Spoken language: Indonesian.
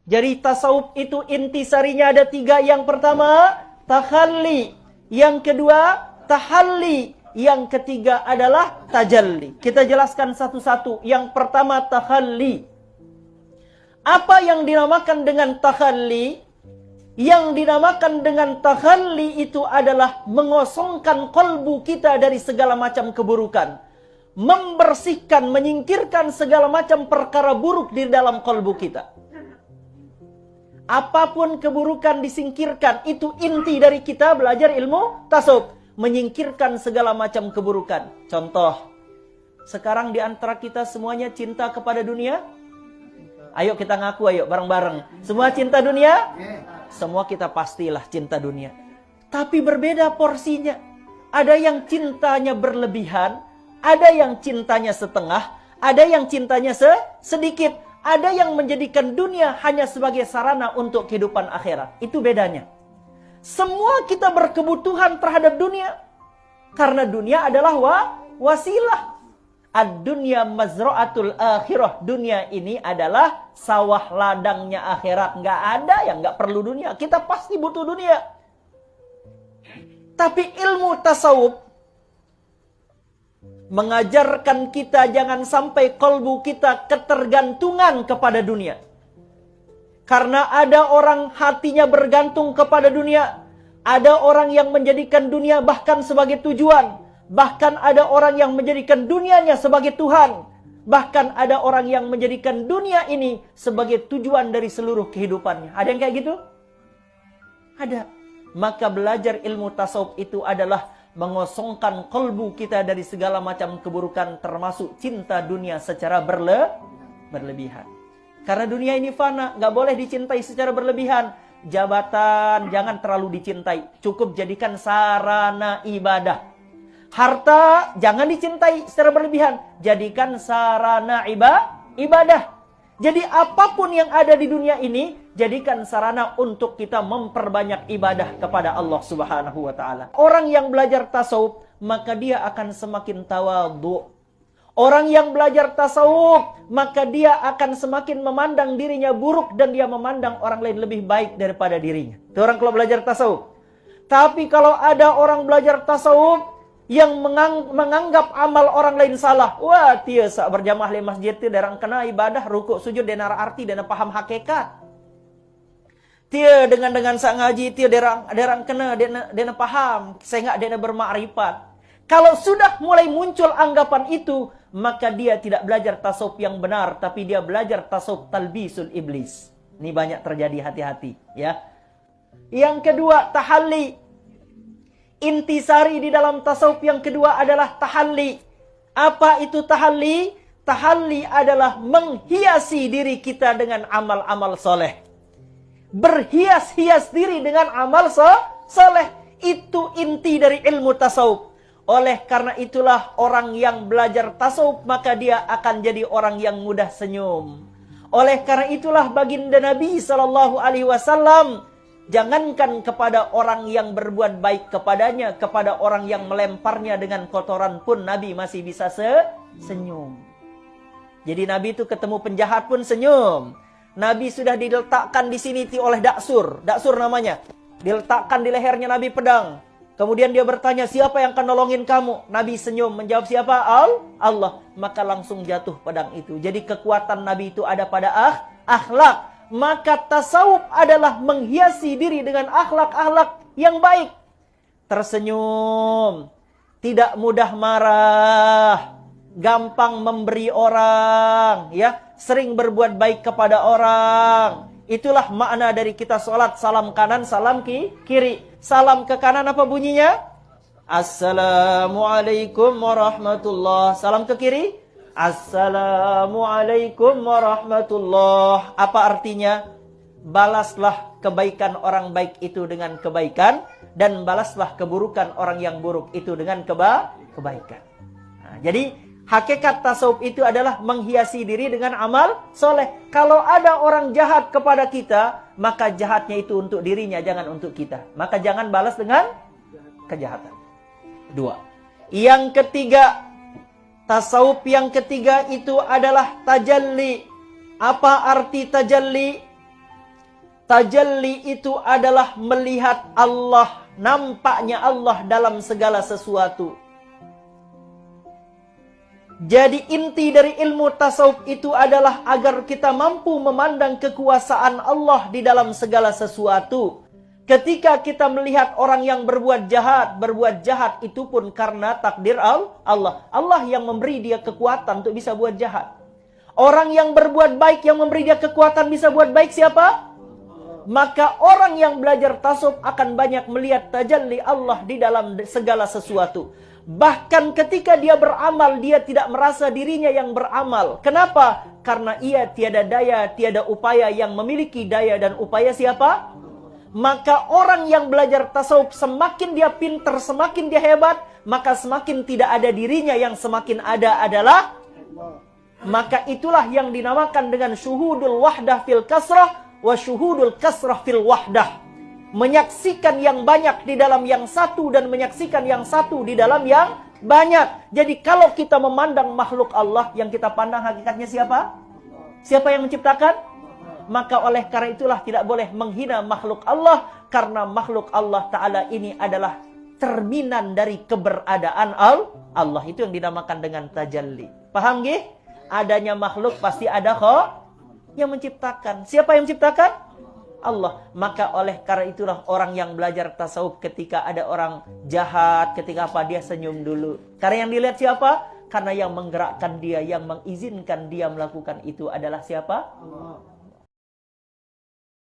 Jadi tasawuf itu intisarinya ada 3. Yang pertama, takhalli. Yang kedua, tahalli. Yang ketiga adalah tajalli. Kita jelaskan satu-satu. Yang pertama, takhalli. Apa yang dinamakan dengan takhalli? Yang dinamakan dengan takhalli itu adalah mengosongkan kolbu kita dari segala macam keburukan. Membersihkan, menyingkirkan segala macam perkara buruk di dalam kolbu kita. Apapun keburukan disingkirkan. Itu inti dari kita belajar ilmu tasawuf. Menyingkirkan segala macam keburukan. Contoh, sekarang di antara kita semuanya cinta kepada dunia? Ayo kita ngaku, ayo bareng-bareng. Semua cinta dunia? Semua kita pastilah cinta dunia. Tapi berbeda porsinya. Ada yang cintanya berlebihan, ada yang cintanya setengah, ada yang cintanya sedikit, ada yang menjadikan dunia hanya sebagai sarana untuk kehidupan akhirat. Itu bedanya. Semua kita berkebutuhan terhadap dunia. Karena dunia adalah wasilah. Ad-dunya mazra'atul akhirah. Dunia ini adalah sawah ladangnya akhirat. Nggak ada yang nggak perlu dunia. Kita pasti butuh dunia. Tapi ilmu tasawuf mengajarkan kita jangan sampai kolbu kita ketergantungan kepada dunia. Karena ada orang hatinya bergantung kepada dunia. Ada orang yang menjadikan dunia bahkan sebagai tujuan. Bahkan ada orang yang menjadikan dunianya sebagai Tuhan. Bahkan ada orang yang menjadikan dunia ini sebagai tujuan dari seluruh kehidupannya. Ada yang kayak gitu? Ada. Maka belajar ilmu tasawuf itu adalah mengosongkan kolbu kita dari segala macam keburukan, termasuk cinta dunia secara berlebihan. Karena dunia ini fana, gak boleh dicintai secara berlebihan. Jabatan jangan terlalu dicintai, cukup jadikan sarana ibadah. Harta jangan dicintai secara berlebihan, jadikan sarana ibadah. Jadi apapun yang ada di dunia ini, jadikan sarana untuk kita memperbanyak ibadah kepada Allah Subhanahu wa Ta'ala. Orang yang belajar tasawuf, maka dia akan semakin tawadhu. Orang yang belajar tasawuf, maka dia akan semakin memandang dirinya buruk dan dia memandang orang lain lebih baik daripada dirinya. Itu orang kalau belajar tasawuf. Tapi kalau ada orang belajar tasawuf yang menganggap amal orang lain salah, wah dia sak berjamaah di masjid dia derang kena ibadah rukuk sujud dena arti dena paham hakikat. Dia dengan sak ngaji dia derang kena dena paham sehingga dena bermakrifat. Kalau sudah mulai muncul anggapan itu, maka dia tidak belajar tasawuf yang benar, tapi dia belajar tasawuf talbisul iblis. Ini banyak terjadi, hati-hati ya. Yang kedua, tahalli. Intisari di dalam tasawuf yang kedua adalah tahalli. Apa itu tahalli? Tahalli adalah menghiasi diri kita dengan amal-amal soleh. Berhias-hias diri dengan amal soleh. Itu inti dari ilmu tasawuf. Oleh karena itulah orang yang belajar tasawuf, maka dia akan jadi orang yang mudah senyum. Oleh karena itulah baginda Nabi SAW, jangankan kepada orang yang berbuat baik kepadanya, kepada orang yang melemparnya dengan kotoran pun Nabi masih bisa senyum. Jadi Nabi itu ketemu penjahat pun senyum. Nabi sudah diletakkan di sini oleh Daksur namanya. Diletakkan di lehernya Nabi pedang. Kemudian dia bertanya, siapa yang akan nolongin kamu? Nabi senyum, menjawab siapa? Allah. Maka langsung jatuh pedang itu. Jadi kekuatan Nabi itu ada pada akhlak. Maka tasawuf adalah menghiasi diri dengan akhlak-akhlak yang baik. Tersenyum, tidak mudah marah, gampang memberi orang, ya, sering berbuat baik kepada orang. Itulah makna dari kita sholat, salam kanan, salam kiri. Salam ke kanan apa bunyinya? Assalamualaikum warahmatullahi. Salam ke kiri? Assalamualaikum warahmatullahi. Apa artinya? Balaslah kebaikan orang baik itu dengan kebaikan, dan balaslah keburukan orang yang buruk itu dengan kebaikan. Nah, jadi hakikat tasawuf itu adalah menghiasi diri dengan amal soleh. Kalau ada orang jahat kepada kita, maka jahatnya itu untuk dirinya, jangan untuk kita. Maka jangan balas dengan kejahatan. 2. Yang ketiga, tasawuf yang ketiga itu adalah tajalli. Apa arti tajalli? Tajalli itu adalah melihat Allah, nampaknya Allah dalam segala sesuatu. Jadi inti dari ilmu tasawuf itu adalah agar kita mampu memandang kekuasaan Allah di dalam segala sesuatu. Ketika kita melihat orang yang berbuat jahat itu pun karena takdir Allah. Allah yang memberi dia kekuatan untuk bisa buat jahat. Orang yang berbuat baik yang memberi dia kekuatan bisa buat baik siapa? Maka orang yang belajar tasawuf akan banyak melihat tajalli Allah di dalam segala sesuatu. Bahkan ketika dia beramal, dia tidak merasa dirinya yang beramal. Kenapa? Karena ia tiada daya, tiada upaya. Yang memiliki daya dan upaya siapa? Maka orang yang belajar tasawuf, semakin dia pintar, semakin dia hebat, maka semakin tidak ada dirinya, yang semakin ada adalah. Maka itulah yang dinamakan dengan syuhudul wahdah fil kasrah wa syuhudul kasrah fil wahdah. Menyaksikan yang banyak di dalam yang satu dan menyaksikan yang satu di dalam yang banyak. Jadi kalau kita memandang makhluk Allah, yang kita pandang hakikatnya siapa? Siapa yang menciptakan? Maka oleh karena itulah tidak boleh menghina makhluk Allah, karena makhluk Allah Ta'ala ini adalah cerminan dari keberadaan Allah. Itu yang dinamakan dengan tajalli. Paham gih? Adanya makhluk pasti ada yang menciptakan. Siapa yang menciptakan? Allah. Maka oleh karena itulah orang yang belajar tasawuf, ketika ada orang jahat, ketika apa, dia senyum dulu. Karena yang dilihat siapa? Karena yang menggerakkan dia, yang mengizinkan dia melakukan itu adalah siapa? Allah.